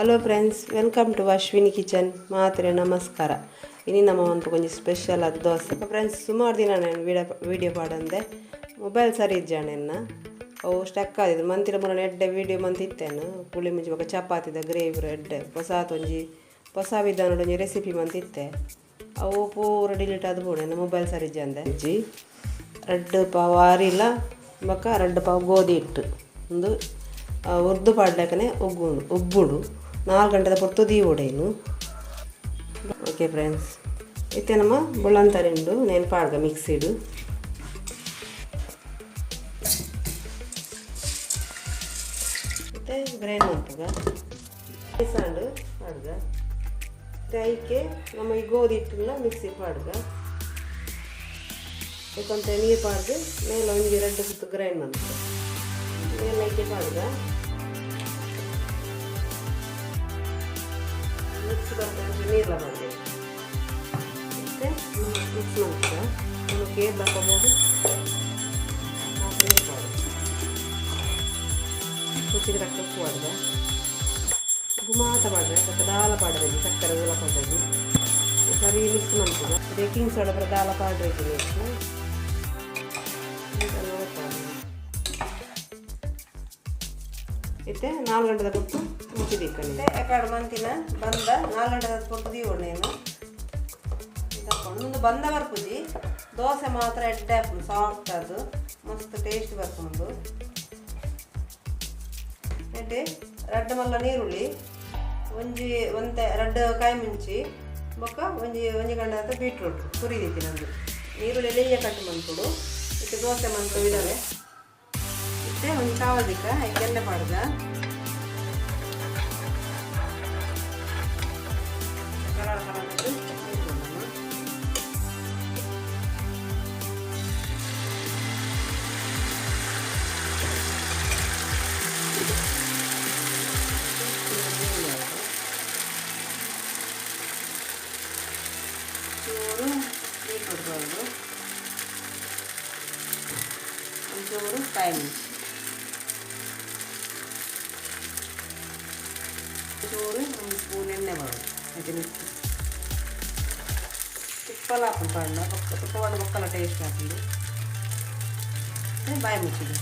Hello friends, welcome to Ashwini kitchen. ಮಾತ್ರೆ ನಮಸ್ಕಾರ. ಇನ್ನು ನಮ್ಮ ಒಂದು ಕೊಂಚ ಸ್ಪೆಷಲ್ ಅದು ದೋಸೆ. ಫ್ರೆಂಡ್ಸ್, ಸುಮಾರು ದಿನ ನಾನು ವೀಡಿಯೋ ಪಾಡಂದೆ ಮೊಬೈಲ್ ಸರಿ ಇದ್ದಾನೆನ್ನ ಅವು ಸ್ಟಕ್ ಆದಿದ್ದು ಮಂತಿರ ಮುನ್ನ ಎಡ್ಡೆ ವೀಡಿಯೋ ಮಂತಿತ್ತೇನು ಪುಳಿ ಮುಂಚೆ ಬೊಕ್ಕ ಚಪಾತಿದ ಗ್ರೇವಿ ಎಡ್ಡೆ ಹೊಸ ವಿಧಾನದೊಂಜಿ ರೆಸಿಪಿ ಮಂತಿತ್ತೆ. ಅವು ಪೂರ ಡಿಲೀಟ್ ಆದ ಪೂಡೆ ಮೊಬೈಲ್ ಸರಿ ಇದ್ದಂದೆ ಅಜ್ಜಿ 2 ಪಾವು ಆರಿಲ್ಲ ಬೊಕ್ಕ 2 ಪಾವು ಗೋಧಿ ಹಿಟ್ಟು ಒಂದು ಉರ್ದು ಪಾಡ್ಲಕ್ಕನೆ ಉಬ್ಬುಡು 4 ಗಂಟೆದ ಪೊರ್ತು ದೀವೊಡೇನು. ಓಕೆ ಫ್ರೆಂಡ್ಸ್, ಇತ್ತೆ ನಮ್ಮ ಬುಳ್ಳಂತರಿಂಡು ನೇನು ಪಾಡ್ಗ ಮಿಕ್ಸಿಡು ಮತ್ತೆ ಗ್ರೈಂಡ್ ಮಾಡ್ತಗ ಸಾಂಡು ಪಾಡ್ಗ ಐಕೆ ನಮ್ಮ ಈ ಗೋಧಿ ಹಿಟ್ಟನ್ನ ಮಿಕ್ಸಿ ಪಾಡ್ಗ ಯಾಕಂತ ನೀರು ಪಾಡ್ದು ಮೇಲೆ ಒಂಜಿ 2 ಸುತ್ತು ಗ್ರೈಂಡ್ ಮಾಡ್ತದೆ ಮೇಲೆ ಐಕೆ ಪಾಡ್ಗ ಮಿಕ್ಸ್ ಬರ್ತದೆ ನೀರೆಲ್ಲ ಮಾಡಬೇಕು. ಮತ್ತು ಮಿಕ್ಸ್ ಮಾಡ್ತದೆ ಒಂದು ಕೇರ್ ಹಾಕೋಬೋದು. ನೀರು ಪಾಡ್ದು ರುಚಿಗೆ ತಕ್ಕ ಉಪ್ಪು ಪಾಡ್ದ ಉಪ್ಪು ಮಾತ್ರ ಪಾಡ್ರೆ ಸ್ವಲ್ಪ ದಾಲ ಪಾಡ್ಬೇಕು ಸಕ್ಕರೆ ಎಲ್ಲ ಪಾಡ್ಬೇಕು ಸರಿ ಮಿಕ್ಸ್ ಮಾಡ್ತದೆ. ಬೇಕಿಂಗ್ ಸೋಡಾ ಬರ ದಾಲ ಪಾಡ್ಬೇಕು ಮಿಕ್ಸ್ ಇತ್ತೆ 4 ಗಂಟೆದ ಕೊಟ್ಟು ಮುಚ್ಚಿದಿಕ್ಕಂತೆ ಯಾಕಡೆ ಮಂತಿನ ಬಂದ 4 ಗಂಟೆದ ಕೊಟ್ಟು ದೀವಣ್ಣೇನು ತಕೊಂಡು ಒಂದು ಬಂದ ಬರ್ಪುಜಿ ದೋಸೆ ಮಾತ್ರ ಎಡ್ಡೆ ಹಾಕೊಂಡು ಸಾಫ್ಟ್ ಅದು ಮಸ್ತ್ ಟೇಸ್ಟ್ ಬರ್ಕೊಂಡು ಎಡ್ಡೆ 2 ಮಲ್ಲ ನೀರುಳ್ಳಿ ಒಂಜಿ 2 ಕಾಯಿ ಮುಂಚಿ ಬೊಕ್ಕ ಒಂಜಿ ಗಂಟೆ ಬೀಟ್ರೂಟ್ ತುರಿದೈತಿ ನಂದು ನೀರುಳ್ಳಿ ಎಲೆಯ ಕಟ್ಟು ಮಂತ್ಕೊಡು ಇಟ್ಟು ದೋಸೆ ಮಂತ್ರು ಇದ್ದಾವೆ. ಇತ್ತೆ ಒಂದು ಕಾವದಿಕ್ಕ ಎಣ್ಣೆ ಪಾಡ್ಗ ಚೂರು ಬೀಟ್ರೂಟ್ ಬರೋದು ಒಂಚೂರು ಕಾಯಿ ಮುಂಚಿ ಚೂರು ಒಂದು ಸ್ಪೂನ್ ಎಣ್ಣೆ ಬರೋದು ಅದಕ್ಕೆ ತುಪ್ಪಲ ಹಾಕೊಂಡು ಪಾಡ ತುಪ್ಪ ಮಾಡಿ ಬೊಕ್ಕಲ ಟೇಸ್ಟ್ ಹಾಕಿದ್ದು ಬಾಯಿ ಮುಚ್ಚಿದೆ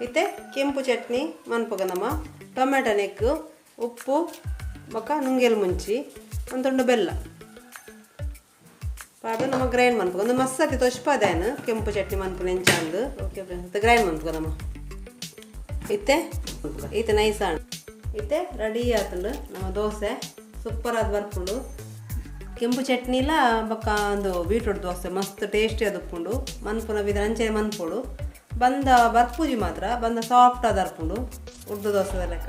ಇತ್ತೆ ಕೆಂಪು ಚಟ್ನಿ ಮನ್ಪಗ ನಮ್ಮ ಟೊಮೆಟೊ ನೆಕ್ಕು ಉಪ್ಪು ಬೊಕ್ಕ ನುಂಗೆಲ್ ಮುಂಚಿ ಒಂದು ತುಂಡು ಬೆಲ್ಲ ಪಾಡು ನಮ್ಮ ಗ್ರೈಂಡ್ ಮನ್ಪಗ ಒಂದು ಮಸ್ಸತಿ ತೊಷ್ಪದೇನು ಕೆಂಪು ಚಟ್ನಿ ಮನ್ಪು ನೆಂಚಂದು. ಓಕೆ ಫ್ರೆಂಡ್ಸ್, ಗ್ರೈಂಡ್ ಮನ್ಪಗ ನಮ್ಮ ಇತ್ತೆ ನೈಸ್ ಹಣ್ಣು ಇತ್ತೆ ರೆಡಿ ಆತುಂಡು ನಮ್ಮ ದೋಸೆ ಸೂಪರ್ ಆದ ಬರ್ಪುಂಡು. ಕೆಂಪು ಚಟ್ನಿ ಇಲ್ಲ ಬೊಕ್ಕ ಒಂದು ಬೀಟ್ರೂಟ್ ದೋಸೆ ಮಸ್ತ್ ಟೇಸ್ಟಿ ಅದು ಉಪ್ಪುಂಡು ಮನ್ಪುನ ವಿಧ ಅಂಚೆ ಮನ್ಪುಡು ಬಂದ ಬರ್ಪೂಜಿ ಮಾತ್ರ ಬಂದ ಸಾಫ್ಟ್ ಆದ ಅರ್ಪುಂಡು ಉರ್ದು ದೋಸೆ ಲೆಕ್ಕ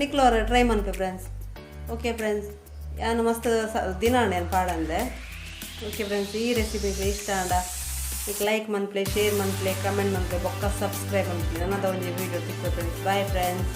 ನಿಕ್ಲೋರು ಟ್ರೈ ಮನ್ಪೆ ಫ್ರೆಂಡ್ಸ್. ಓಕೆ ಫ್ರೆಂಡ್ಸ್, ಯಾನು ಮಸ್ತ್ ದಿನ ಏನು ಪಾಡಂದೆ. ಓಕೆ ಫ್ರೆಂಡ್ಸ್, ಈ ರೆಸಿಪಿ ಇಷ್ಟ ಆಂಡ ಈಗ ಲೈಕ್ ಮನ್ಪ್ಲೆ, ಶೇರ್ ಮನ್ಪ್ಲೆ, ಕಮೆಂಟ್ ಮನ್ಪ್ಲೆ, ಬೊಕ್ಕ ಸಬ್ಸ್ಕ್ರೈಬ್ ಮನ್ಪ್ಲೆ. ನನ್ನದ ಒಂದು ವಿಡಿಯೋ ಸಿಕ್ಕು ಫ್ರೆಂಡ್ಸ್. Bye friends.